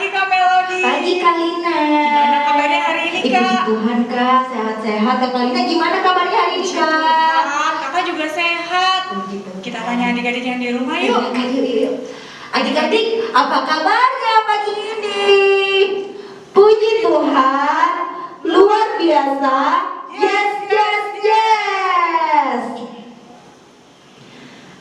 pagi Kak Melody. Pagi Kak Lina. Gimana kabarnya hari ini Kak? Puji Tuhan Kak, sehat-sehat. Kak Lina gimana kabarnya hari ini Kak? Kakak juga sehat. Kita tanya adik-adik yang di rumah yuk. Yuk. Adik-adik, apa kabarnya pagi ini? Puji Tuhan, luar biasa. Yes.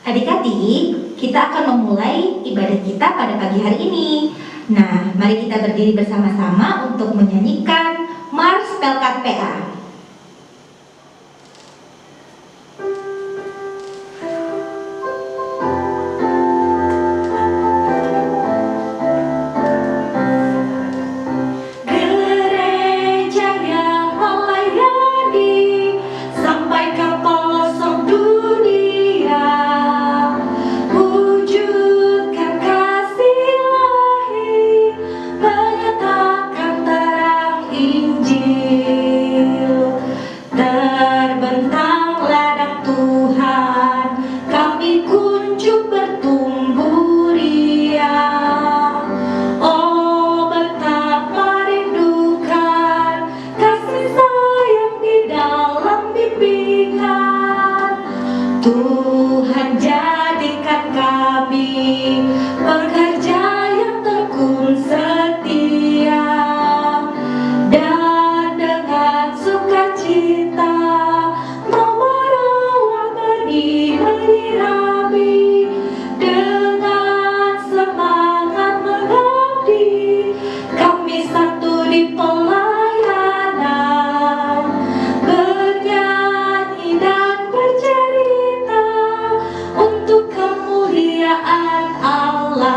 Adik-adik, kita akan memulai ibadah kita pada pagi hari ini. Nah, mari kita berdiri bersama-sama untuk menyanyikan Mars Pelkat PA. Tuhan jadikan kami pekerja yang tekun setia, dan dengan sukacita mau merawat benih kami, dengan semangat mengabdi kami satu di pelayanan, bernyanyi dan bercerita untuk kemuliaan Allah.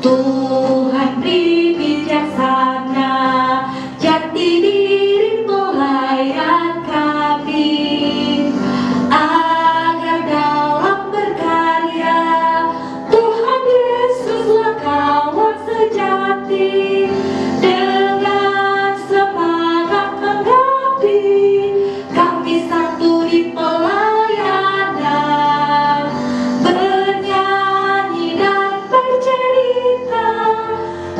Tuhan beri bijaksana jati diri pelayan kami, agar dalam berkarya Tuhan Yesuslah kawan sejati, dengan semangat mengabdi kami satu di pelayanan, bernyanyi dan bercerita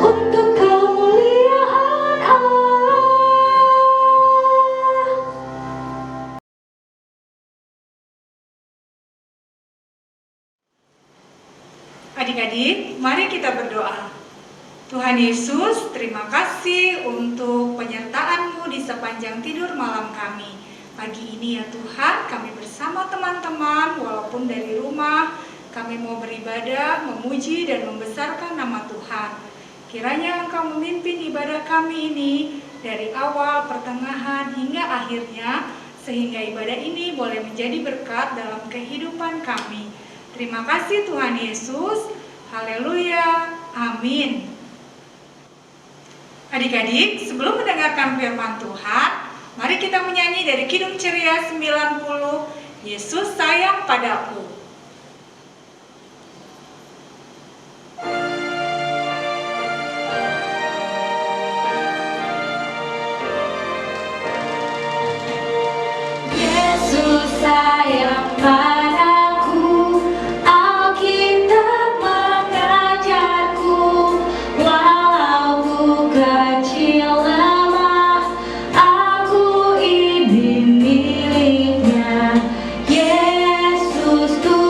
untuk kemuliaan Allah. Adik-adik, mari kita berdoa. Tuhan Yesus, terima kasih untuk penyertaan-Mu di sepanjang tidur malam kami. Pagi ini ya Tuhan, kami bersama teman-teman, walaupun dari rumah, kami mau beribadah, memuji dan membesarkan nama Tuhan. Kiranya Engkau memimpin ibadah kami ini dari awal, pertengahan, hingga akhirnya, sehingga ibadah ini boleh menjadi berkat dalam kehidupan kami. Terima kasih Tuhan Yesus. Haleluya. Amin. Adik-adik, sebelum mendengarkan firman Tuhan, mari kita menyanyi dari Kidung Ceria 90, Yesus sayang padaku. Yesus sayang padaku, Alkitab mengajarku, walau ku kecil lemah, aku ini miliknya. Yesus Tuhan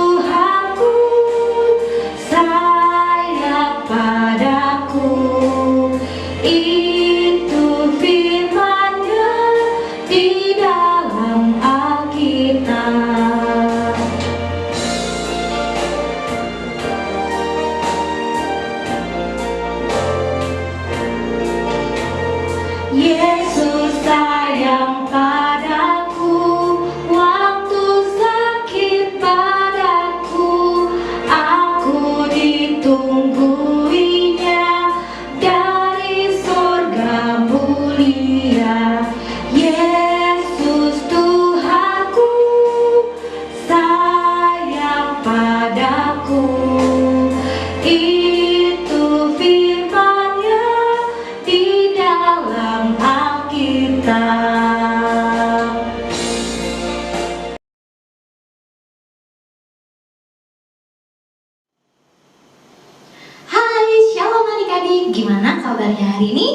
adik-adik, gimana kabarnya hari ini?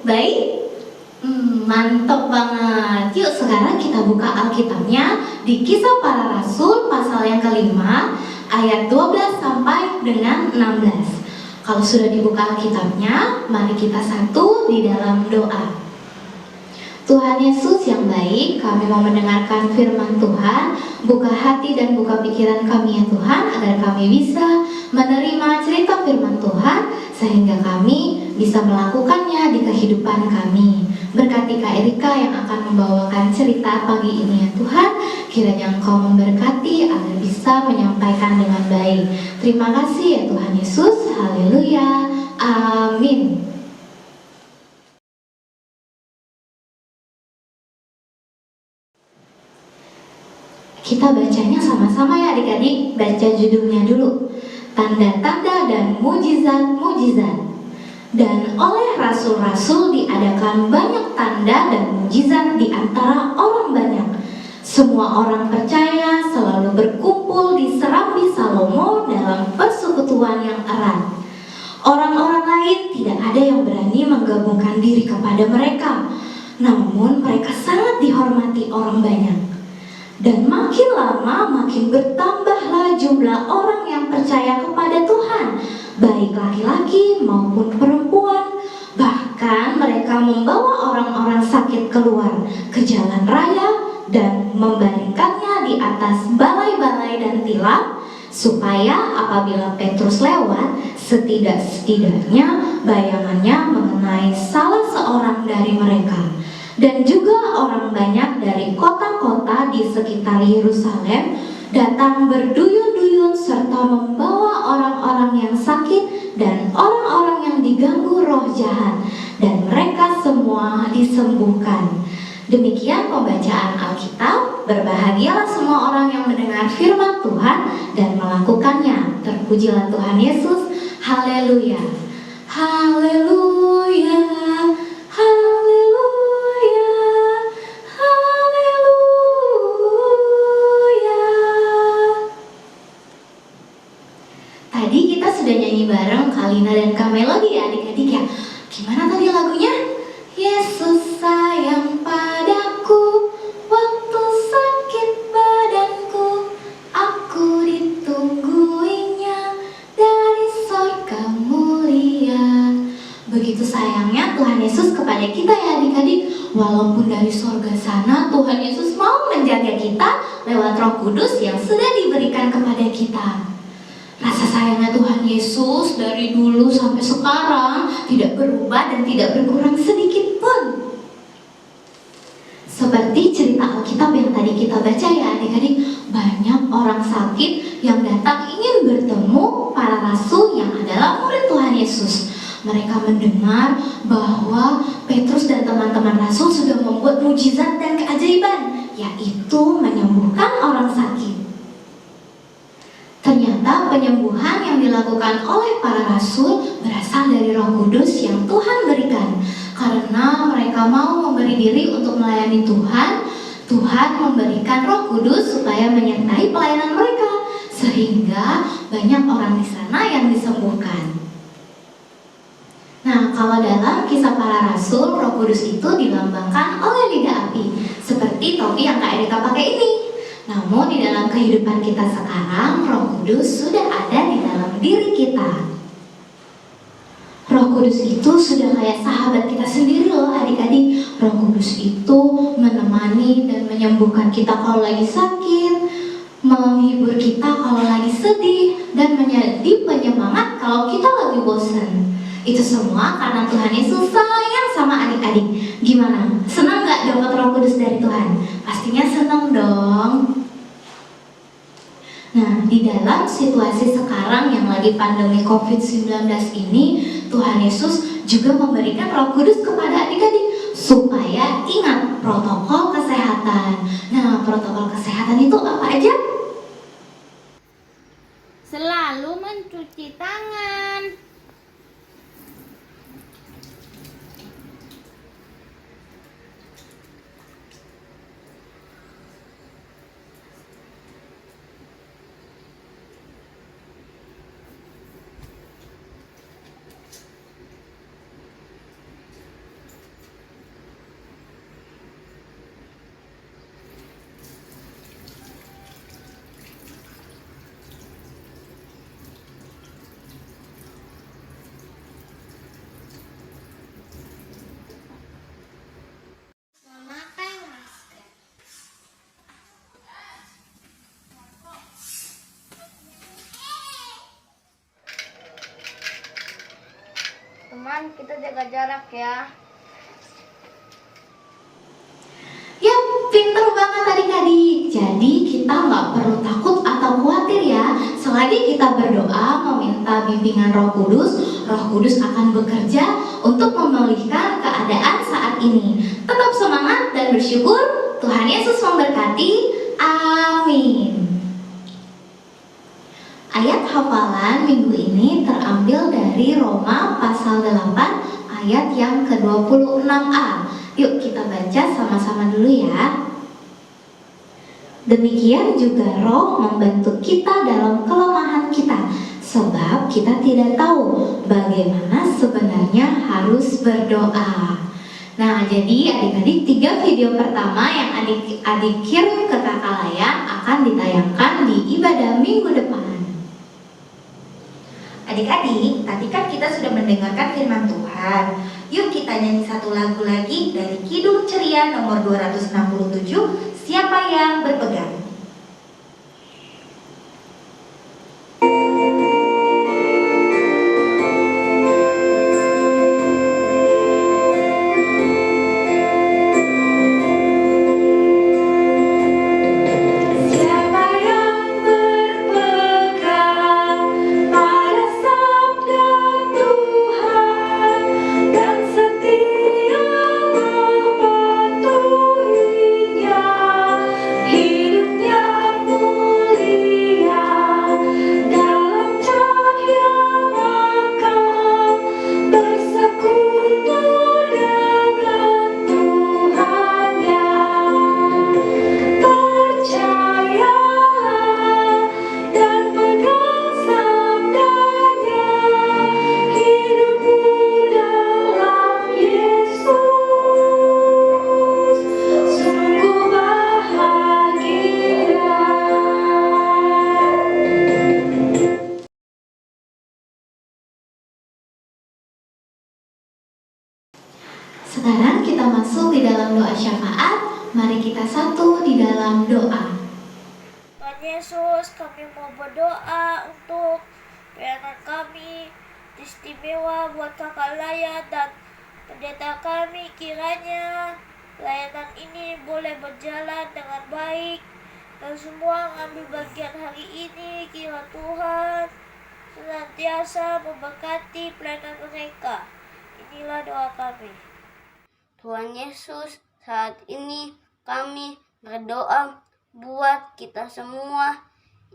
Baik? Mantap banget. Yuk sekarang kita buka Alkitabnya di Kisah Para Rasul pasal yang kelima ayat 12 sampai dengan 16. Kalau sudah dibuka Alkitabnya, mari kita satu di dalam doa. Tuhan Yesus yang baik, kami mau mendengarkan firman Tuhan. Buka hati dan buka pikiran kami ya Tuhan, agar kami bisa menerima cerita firman Tuhan, sehingga kami bisa melakukannya di kehidupan kami. Berkati Kak Erika yang akan membawakan cerita pagi ini ya Tuhan. Kiranya Engkau memberkati agar bisa menyampaikan dengan baik. Terima kasih ya Tuhan Yesus. Haleluya. Amin. Kita bacanya sama-sama ya adik-adik. Baca judulnya dulu. Tanda-tanda dan mujizat-mujizat. Dan oleh rasul-rasul diadakan banyak tanda dan mujizat di antara orang banyak. Semua orang percaya selalu berkumpul di Serambi Salomo dalam persekutuan yang erat. Orang-orang lain tidak ada yang berani menggabungkan diri kepada mereka. Namun mereka sangat dihormati orang banyak. Dan makin lama makin bertambahlah jumlah orang yang percaya kepada Tuhan, baik laki-laki maupun perempuan. Bahkan mereka membawa orang-orang sakit keluar ke jalan raya dan membaringkannya di atas balai-balai dan tilam, supaya apabila Petrus lewat, setidak-setidaknya bayangannya mengenai salah seorang dari mereka. Dan juga orang banyak dari kota-kota di sekitar Yerusalem datang berduyun-duyun serta membawa orang-orang yang sakit dan orang-orang yang diganggu roh jahat, dan mereka semua disembuhkan. Demikian pembacaan Alkitab. Berbahagialah semua orang yang mendengar firman Tuhan dan melakukannya. Terpujilah Tuhan Yesus. Haleluya. Haleluya. Haleluya. Haleluya. Tadi kita sudah nyanyi bareng Kalina dan Kak Melody ya adik-adik ya. Gimana tadi lagunya? Yesus sayang padaku, waktu sakit badanku, aku ditungguinya dari sorga mulia. Begitu sayangnya Tuhan Yesus kepada kita ya adik-adik. Walaupun dari sorga sana Tuhan Yesus mau menjaga kita lewat Roh Kudus yang sudah diberikan kepada kita. Rasa sayangnya Tuhan Yesus dari dulu sampai sekarang tidak berubah dan tidak berkurang sedikit pun. Seperti cerita Alkitab yang tadi kita baca ya adik-adik, banyak orang sakit yang datang ingin bertemu para rasul yang adalah murid Tuhan Yesus. Mereka mendengar bahwa Petrus dan teman-teman rasul sudah membuat mujizat dan keajaiban, yaitu menyembuhkan orang sakit. Ternyata penyembuhan yang dilakukan oleh para rasul berasal dari Roh Kudus yang Tuhan berikan. Karena mereka mau memberi diri untuk melayani Tuhan, Tuhan memberikan Roh Kudus supaya menyertai pelayanan mereka, sehingga banyak orang di sana yang disembuhkan. Nah, kalau dalam Kisah Para Rasul, Roh Kudus itu dilambangkan oleh lidah api, seperti topi yang Kak Erika pakai ini. Namun di dalam kehidupan kita sekarang, Roh Kudus sudah ada di dalam diri kita. Roh Kudus itu sudah kayak sahabat kita sendiri loh adik-adik. Roh Kudus itu menemani dan menyembuhkan kita kalau lagi sakit, menghibur kita kalau lagi sedih, dan menjadi penyemangat kalau kita lagi bosan. Itu semua karena Tuhan Yesus sayang sama adik-adik. Gimana? Senang gak dapat Roh Kudus dari Tuhan? Pastinya senang dong. Nah, di dalam situasi sekarang yang lagi pandemi COVID-19 ini, Tuhan Yesus juga memberikan Roh Kudus kepada adik-adik supaya ingat protokol kesehatan. Nah, protokol kesehatan itu apa aja? Selalu mencuci tangan. teman-teman, kita jaga jarak ya. Ya, pinter banget adik-adik. Jadi kita nggak perlu takut atau khawatir ya. Selagi kita berdoa meminta bimbingan Roh Kudus akan bekerja untuk memulihkan keadaan saat ini. Tetap semangat dan bersyukur. Tuhan Yesus memberkati. Amin. Ayat hafalan minggu ini terambil dari Roma pasal 8 ayat yang ke-26a. Yuk kita baca sama-sama dulu ya. Demikian juga Roh membantu kita dalam kelemahan kita, sebab kita tidak tahu bagaimana sebenarnya harus berdoa. Nah, jadi adik-adik 3 video pertama yang adik-adik kirim ke kakak Layan akan ditayangkan di ibadah minggu depan. Adik-adik, tadi kan kita sudah mendengarkan firman Tuhan. Yuk kita nyanyi satu lagu lagi dari Kidung Ceria nomor 267, Siapa yang Berpegang. Sekarang kita masuk di dalam doa syafaat. Mari kita satu di dalam doa. Tuhan Yesus, kami mau berdoa untuk pelayanan kami istimewa buat kakak Layan dan pendeta kami. Kiranya pelayanan ini boleh berjalan dengan baik dan semua mengambil bagian hari ini. Kira Tuhan senantiasa memberkati pelayanan mereka. Inilah doa kami. Tuhan Yesus, saat ini kami berdoa buat kita semua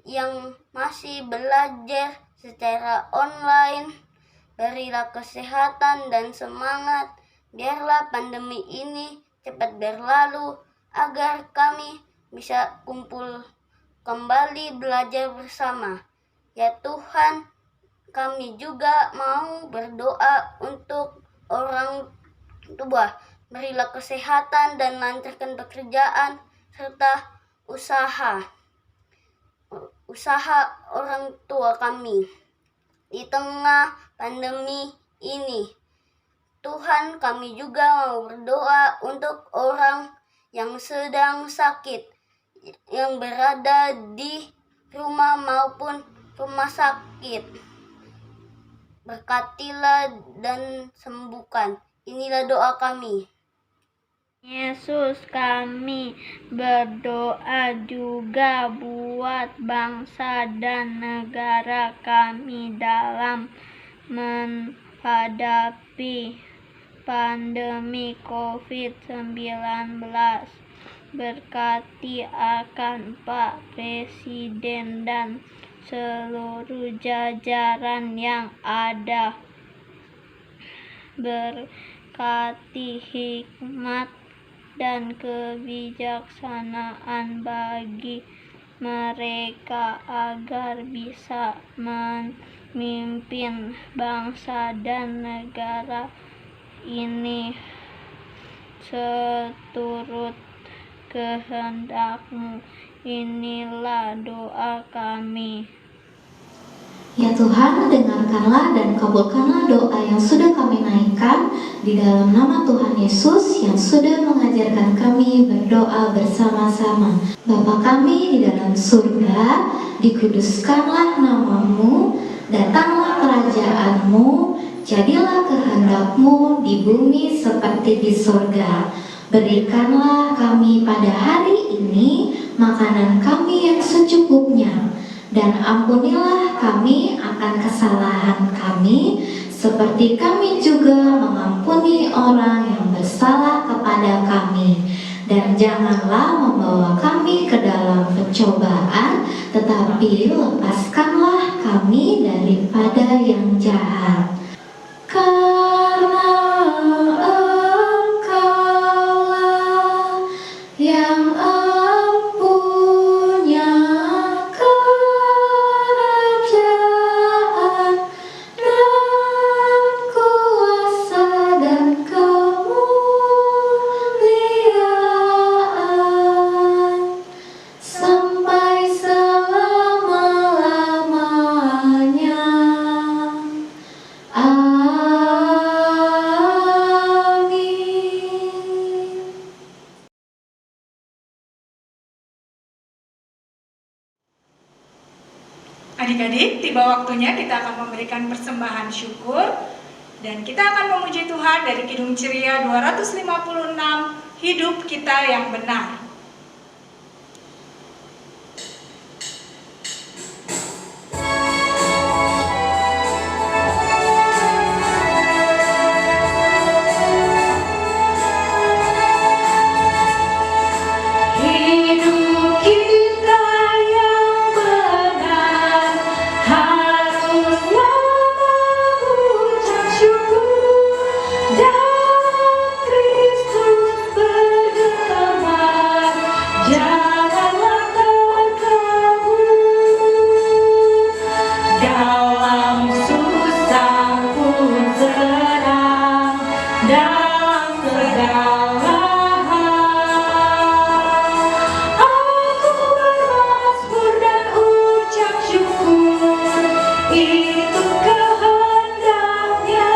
yang masih belajar secara online. Berilah kesehatan dan semangat. Biarlah pandemi ini cepat berlalu agar kami bisa kumpul kembali belajar bersama. Ya Tuhan, kami juga mau berdoa untuk orang tua. Berilah kesehatan dan lancarkan pekerjaan serta usaha orang tua kami di tengah pandemi ini. Tuhan, kami juga mau berdoa untuk orang yang sedang sakit, yang berada di rumah maupun rumah sakit. Berkatilah dan sembuhkan. Inilah doa kami. Yesus, kami berdoa juga buat bangsa dan negara kami dalam menghadapi pandemi COVID-19. Berkati akan Pak Presiden dan seluruh jajaran yang ada. Berkati hikmat dan kebijaksanaan bagi mereka agar bisa memimpin bangsa dan negara ini seturut kehendak-Mu. Inilah doa kami. Ya Tuhan, dengarkanlah dan kabulkanlah doa yang sudah kami naikkan di dalam nama Tuhan Yesus yang sudah mengajarkan kami berdoa bersama-sama. Bapa kami di dalam surga, dikuduskanlah nama-Mu, datanglah kerajaan-Mu, jadilah kehendak kehendak-Mu di bumi seperti di surga. Berikanlah kami pada hari ini makanan kami yang secukupnya, dan ampunilah kami akan kesalahan kami, seperti kami juga mengampuni orang yang bersalah kepada kami. Dan janganlah membawa kami ke dalam pencobaan, tetapi lepaskanlah kami daripada yang jahat. Karena Engkaulah yang empunya kerajaan dan kuasa dan kemuliaan sampai selama-lamanya. Amin. Adik-adik, tiba waktunya kita akan memberikan persembahan syukur dan kita akan memuji Tuhan dari Kidung Ceria 256, Hidup Kita Yang Benar. Hidup kita yang benar harusnya mengucap syukur dan Kristus bergema. Janganlah terkabur dalam susah pun senang, dalam segala aku bermasmur dan ucap syukur, itu kehendaknya.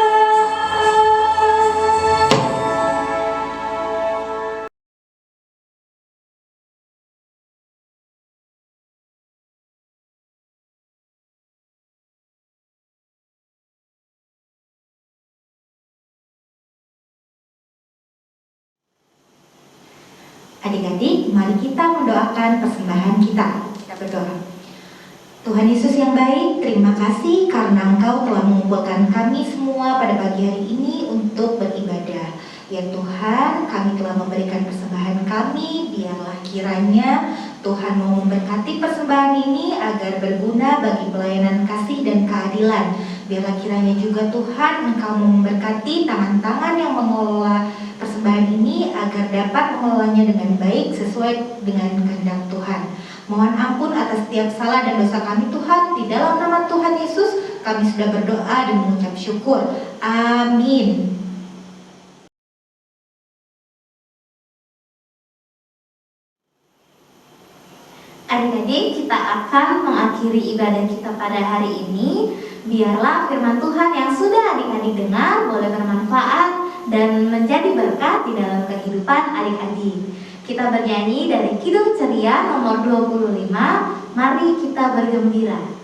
Adik-adik, mari kita mendoakan persembahan kita. Kita berdoa. Tuhan Yesus yang baik, terima kasih karena Engkau telah mengumpulkan kami semua pada pagi hari ini untuk beribadah. Ya Tuhan, kami telah memberikan persembahan kami, biarlah kiranya Tuhan mau memberkati persembahan ini agar berguna bagi pelayanan kasih dan keadilan. Biarlah kiranya juga Tuhan Engkau mau memberkati tangan-tangan yang mengelola persembahan ini agar dapat mengelolanya dengan baik sesuai dengan kehendak Tuhan. Mohon ampun atas setiap salah dan dosa kami Tuhan. Di dalam nama Tuhan Yesus kami sudah berdoa dan mengucap syukur. Amin. Adik-adik, kita akan mengakhiri ibadah kita pada hari ini. Biarlah firman Tuhan yang sudah adik-adik dengar boleh bermanfaat dan menjadi berkat di dalam kehidupan adik-adik. Kita bernyanyi dari Kidung Ceria nomor 25, mari kita bergembira.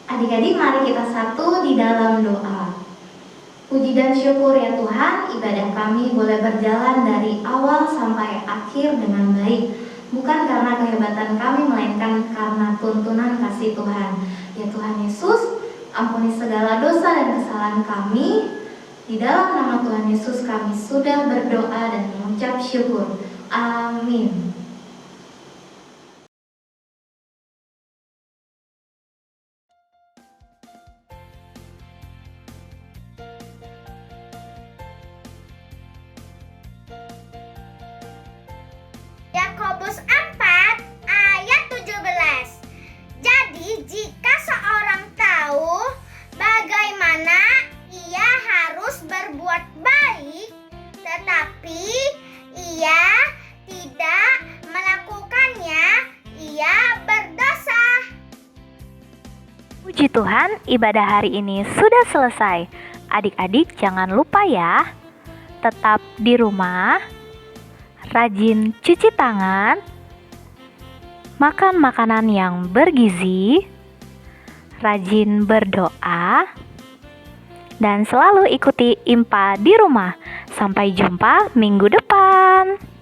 Adik-adik, mari kita satu di dalam doa. Puji dan syukur ya Tuhan, ibadah kami boleh berjalan dari awal sampai akhir dengan baik. Bukan karena kehebatan kami, melainkan karena tuntunan kasih Tuhan. Ya Tuhan Yesus, ampuni segala dosa dan kesalahan kami. Di dalam nama Tuhan Yesus kami sudah berdoa dan mengucap syukur. Amin. 24 ayat 17. Jadi jika seorang tahu bagaimana ia harus berbuat baik, tetapi ia tidak melakukannya, ia berdosa. Puji Tuhan, ibadah hari ini sudah selesai. Adik-adik jangan lupa ya, tetap di rumah, rajin cuci tangan, makan makanan yang bergizi, rajin berdoa, dan selalu ikuti IMPA di rumah. Sampai jumpa minggu depan.